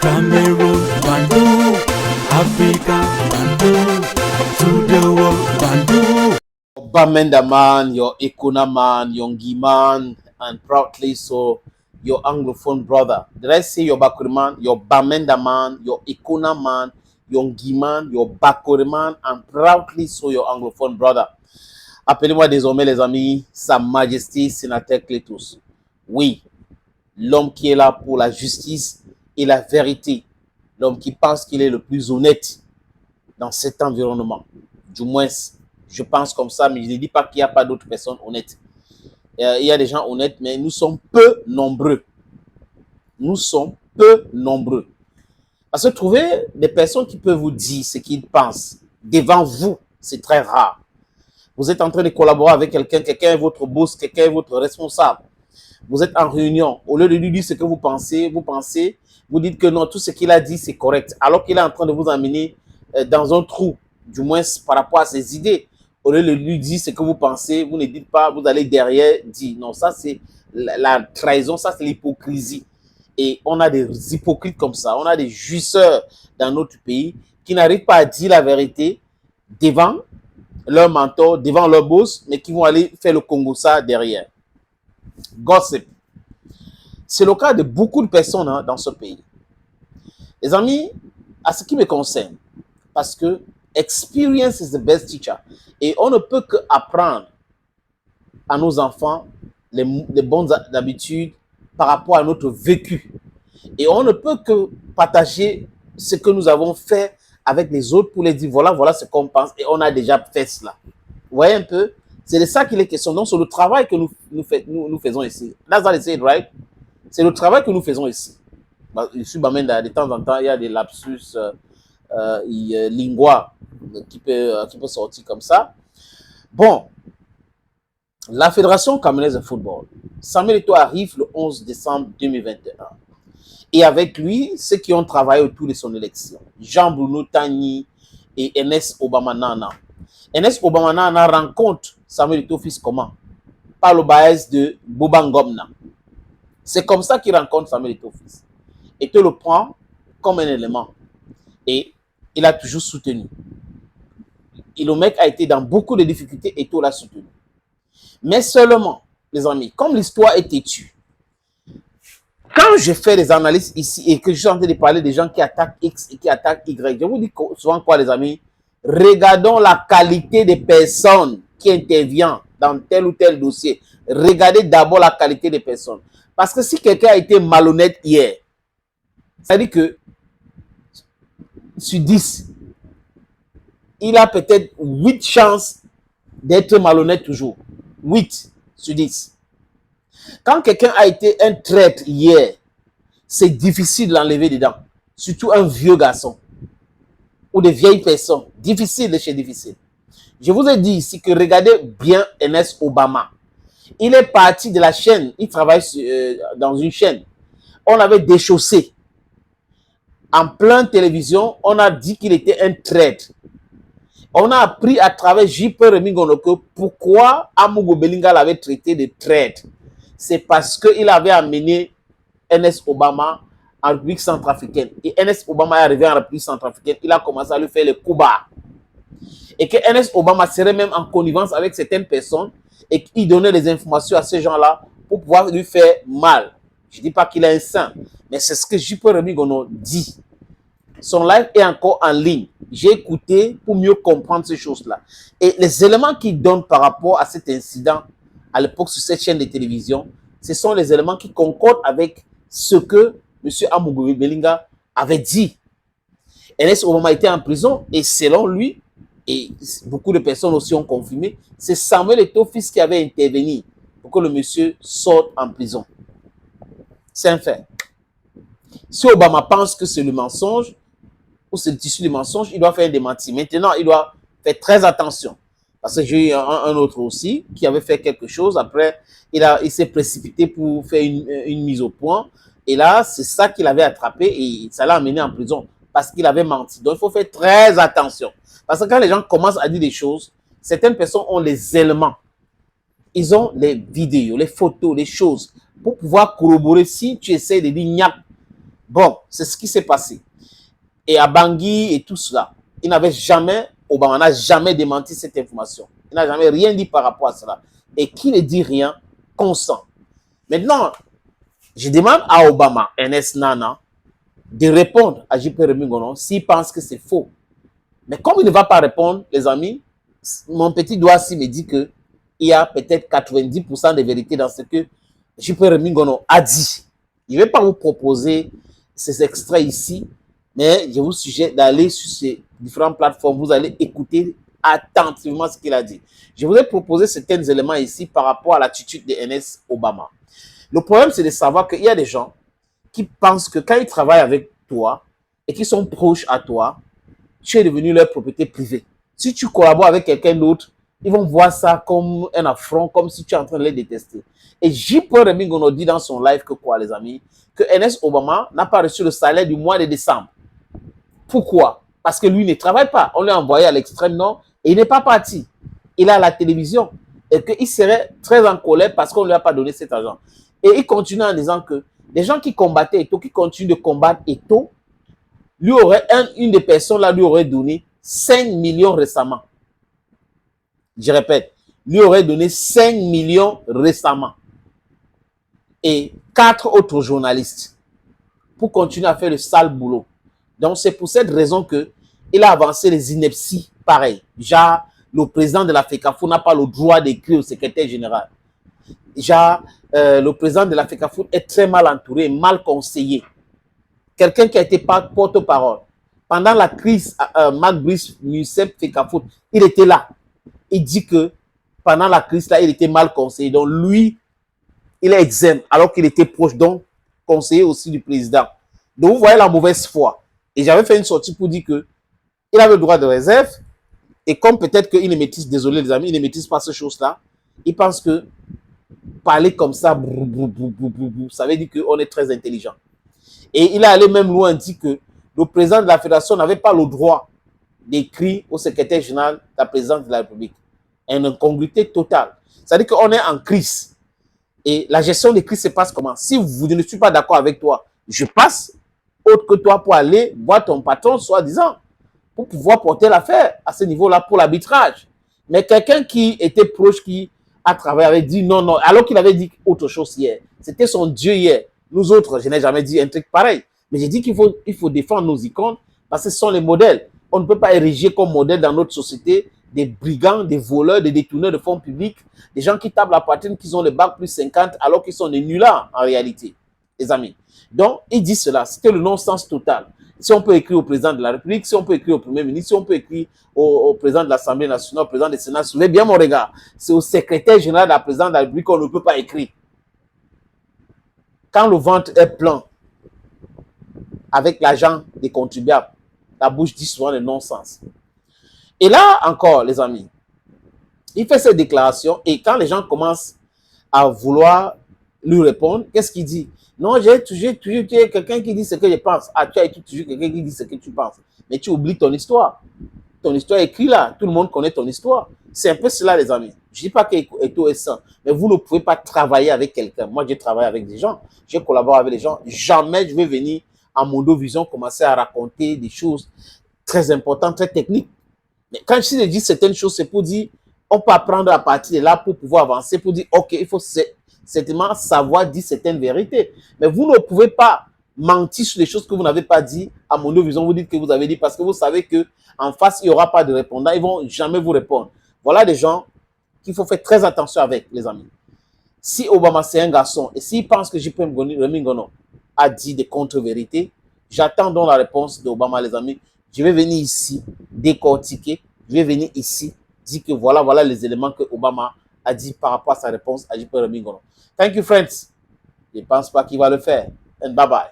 Cameroon, Bandung, Africa, Bandung, to the world, Bandung. Bamenda man, your Ikuna man, your Ngiman, and proudly so your Anglophone brother. Did I say your Bakuri man, your Bamenda man, your Ikuna man, your Ngiman, your Bakuri man, and proudly so your Anglophone brother? Appelez-moi désormais les amis, Sa Majesté Sénateur Clétus. Oui, l'homme qui est là pour la justice et la vérité. L'homme qui pense qu'il est le plus honnête dans cet environnement. Du moins, je pense comme ça, mais je ne dis pas qu'il n'y a pas d'autres personnes honnêtes. Il y a des gens honnêtes, mais nous sommes peu nombreux. Nous sommes peu nombreux. Parce que trouver des personnes qui peuvent vous dire ce qu'ils pensent devant vous, c'est très rare. Vous êtes en train de collaborer avec quelqu'un, quelqu'un est votre boss, quelqu'un est votre responsable. Vous êtes en réunion. Au lieu de lui dire ce que vous pensez, vous dites que non, tout ce qu'il a dit, c'est correct. Alors qu'il est en train de vous emmener dans un trou, du moins par rapport à ses idées. Au lieu de lui dire ce que vous pensez, vous ne dites pas, vous allez derrière dire. Non, ça c'est la trahison, ça c'est l'hypocrisie. Et on a des hypocrites comme ça, on a des jouisseurs dans notre pays qui n'arrivent pas à dire la vérité devant leur mentor, devant leur boss, mais qui vont aller faire le Congo ça derrière. Gossip. C'est le cas de beaucoup de personnes dans ce pays. Les amis, à ce qui me concerne, parce que experience is the best teacher. Et on ne peut que apprendre à nos enfants les bonnes habitudes par rapport à notre vécu. Et on ne peut que partager ce que nous avons fait avec les autres pour les dire voilà ce qu'on pense et on a déjà fait cela. Vous voyez un peu? C'est de ça qu'il est question. Donc, c'est le travail que nous faisons ici. That's what I said, right? C'est le travail que nous faisons ici. Je suis Bamenda, de temps en temps, il y a des lapsus lingua qui peut sortir comme ça. Bon, la Fédération camerounaise de football, Samuel Eto'o arrive le 11 décembre 2021. Et avec lui, ceux qui ont travaillé autour de son élection, Jean-Bruno Tagny et Ernest Obamanana. Ernest Obamanana rencontre Samuel Eto'o fils comment? Par le baïs de Bobangomna. C'est comme ça qu'il rencontre Samuel Eto'o fils. Eto'o le prend comme un élément. Et il a toujours soutenu. Et le mec a été dans beaucoup de difficultés, Eto'o l'a soutenu. Mais seulement, les amis, comme l'histoire est têtue, quand je fais des analyses ici et que je suis en train de parler des gens qui attaquent X et qui attaquent Y, je vous dis souvent quoi, les amis? Regardons la qualité des personnes qui interviennent dans tel ou tel dossier. Regardez d'abord la qualité des personnes. Parce que si quelqu'un a été malhonnête hier, ça veut dire que sur 10, il a peut-être 8 chances d'être malhonnête toujours. 8 sur 10. Quand quelqu'un a été un traître hier, c'est difficile de l'enlever dedans. Surtout un vieux garçon ou des vieilles personnes. Difficile de chez difficile. Je vous ai dit ici que regardez bien Ernest Obama. Il est parti de la chaîne. Il travaille dans une chaîne. On avait déchaussé. En pleine télévision, on a dit qu'il était un traître. On a appris à travers J.P. Remigonoko pourquoi Amogo Belinga l'avait traité de traître. C'est parce qu'il avait amené Ernest Obama en République centrafricaine. Et Ernest Obama est arrivé en République centrafricaine. Il a commencé à lui faire le coup bas. Et que Ernest Obama serait même en connivence avec certaines personnes et qu'il donnait des informations à ces gens-là pour pouvoir lui faire mal. Je ne dis pas qu'il est un saint, mais c'est ce que J.P. Remigono dit. Son live est encore en ligne. J'ai écouté pour mieux comprendre ces choses-là. Et les éléments qu'il donne par rapport à cet incident à l'époque sur cette chaîne de télévision, ce sont les éléments qui concordent avec ce que M. Amogo Belinga avait dit. Ernest Obama était en prison et selon lui, et beaucoup de personnes aussi ont confirmé, c'est Samuel Eto'o fils qui avait intervenu pour que le monsieur sorte en prison. C'est un fait. Si Obama pense que c'est le mensonge, ou c'est le tissu du mensonge, il doit faire un démenti. Maintenant, il doit faire très attention. Parce que j'ai eu un autre aussi qui avait fait quelque chose. Après, il s'est précipité pour faire une mise au point. Et là, c'est ça qu'il avait attrapé et ça l'a amené en prison parce qu'il avait menti. Donc, il faut faire très attention. Parce que quand les gens commencent à dire des choses, certaines personnes ont les éléments. Ils ont les vidéos, les photos, les choses pour pouvoir corroborer. Si tu essaies de dire Bon, c'est ce qui s'est passé. Et à Bangui et tout cela, il n'avait jamais, Obama n'a jamais démenti cette information. Il n'a jamais rien dit par rapport à cela. Et qui ne dit rien, consent. Maintenant, je demande à Obama, Ernest Nana, de répondre à J.P. Remy-Ngonon s'il pense que c'est faux. Mais comme il ne va pas répondre, les amis, mon petit doigt ici me dit qu'il y a peut-être 90% de vérité dans ce que J.P. Remy-Ngonon a dit. Je ne vais pas vous proposer ces extraits ici, mais je vous suggère d'aller sur ces différentes plateformes. Vous allez écouter attentivement ce qu'il a dit. Je vous ai proposé certains éléments ici par rapport à l'attitude de Ernest Obama. Le problème, c'est de savoir qu'il y a des gens qui pensent que quand ils travaillent avec toi et qui sont proches à toi, tu es devenu leur propriété privée. Si tu collabores avec quelqu'un d'autre, ils vont voir ça comme un affront, comme si tu es en train de les détester. Et J.P. Remy-Ngonon dit dans son live que quoi, les amis? Que Ernest Obama n'a pas reçu le salaire du mois de décembre. Pourquoi? Parce que lui ne travaille pas. On l'a envoyé à l'extrême nord et il n'est pas parti. Il est à la télévision. Et qu'il serait très en colère parce qu'on ne lui a pas donné cet argent. Et il continue en disant que les gens qui combattaient Eto'o, qui continuent de combattre Eto'o, lui aurait, une des personnes là lui aurait donné 5 millions récemment. Je répète, lui aurait donné 5 millions récemment. Et 4 autres journalistes pour continuer à faire le sale boulot. Donc c'est pour cette raison qu'il a avancé les inepties pareil. Déjà, le président de la FECAFO n'a pas le droit d'écrire au secrétaire général. Déjà, le président de la FECAFO est très mal entouré, mal conseillé. Quelqu'un qui a été porte-parole. Pendant la crise, Marc Brice, Mucep, FECAFO, il était là. Il dit que pendant la crise, là, il était mal conseillé. Donc lui, il est exempt, alors qu'il était proche, donc conseiller aussi du président. Donc vous voyez la mauvaise foi. Et j'avais fait une sortie pour dire que il avait le droit de réserve. Et comme peut-être qu'il ne maîtrise, désolé les amis, il ne maîtrise pas ces choses-là, il pense que parler comme ça, ça veut dire qu'on est très intelligent. Et il est allé même loin, dit que le président de la fédération n'avait pas le droit d'écrire au secrétaire général de la présidence de la République. Une incongruité totale. C'est-à-dire qu'on est en crise. Et la gestion des crises se passe comment? Si vous ne suis pas d'accord avec toi, je passe autre que toi pour aller voir ton patron, soi-disant, pour pouvoir porter l'affaire à ce niveau-là pour l'arbitrage. Mais quelqu'un qui était proche, qui a travaillé, avait dit non, non, alors qu'il avait dit autre chose hier. C'était son Dieu hier. Nous autres, je n'ai jamais dit un truc pareil. Mais j'ai dit qu'il faut défendre nos icônes parce que ce sont les modèles. On ne peut pas ériger comme modèle dans notre société des brigands, des voleurs, des détourneurs de fonds publics, des gens qui tapent la poitrine, qui ont le bac plus 50 alors qu'ils sont des nullards en réalité, les amis. Donc, il dit cela, c'était le non-sens total. Si on peut écrire au président de la République, si on peut écrire au Premier ministre, si on peut écrire au président de l'Assemblée nationale, au président du Sénat, soulevez bien mon regard. C'est au secrétaire général de la présidence de la République qu'on ne peut pas écrire. Quand le ventre est plein, avec l'argent des contribuables, la bouche dit souvent le non-sens. Et là encore, les amis, il fait cette déclaration et quand les gens commencent à vouloir lui répondre, qu'est-ce qu'il dit? Non, j'ai toujours quelqu'un qui dit ce que je pense. Ah, tu as toujours quelqu'un qui dit ce que tu penses. Mais tu oublies ton histoire. Ton histoire est écrite là. Tout le monde connaît ton histoire. C'est un peu cela, les amis. Je ne dis pas qu'Eto'o est sain, mais vous ne pouvez pas travailler avec quelqu'un. Moi, j'ai travaillé avec des gens. Je collabore avec des gens. Jamais je vais venir à Mondovision commencer à raconter des choses très importantes, très techniques. Mais quand je dis certaines choses, c'est pour dire, on peut apprendre à partir de là pour pouvoir avancer, pour dire, ok, il faut certainement savoir dire certaines vérités. Mais vous ne pouvez pas mentir sur les choses que vous n'avez pas dit à Mondovision. Vous dites que vous avez dit parce que vous savez qu'en face, il n'y aura pas de répondant. Ils ne vont jamais vous répondre. Voilà des gens qu'il faut faire très attention avec, les amis. Si Obama, c'est un garçon, et s'il pense que J.P. Remy-Ngonon a dit des contre-vérités, j'attends donc la réponse d'Obama, les amis. Je vais venir ici décortiquer. Je vais venir ici dire que voilà les éléments que Obama a dit par rapport à sa réponse à J.P. Remy-Ngonon. Thank you, friends. Je ne pense pas qu'il va le faire. And bye-bye.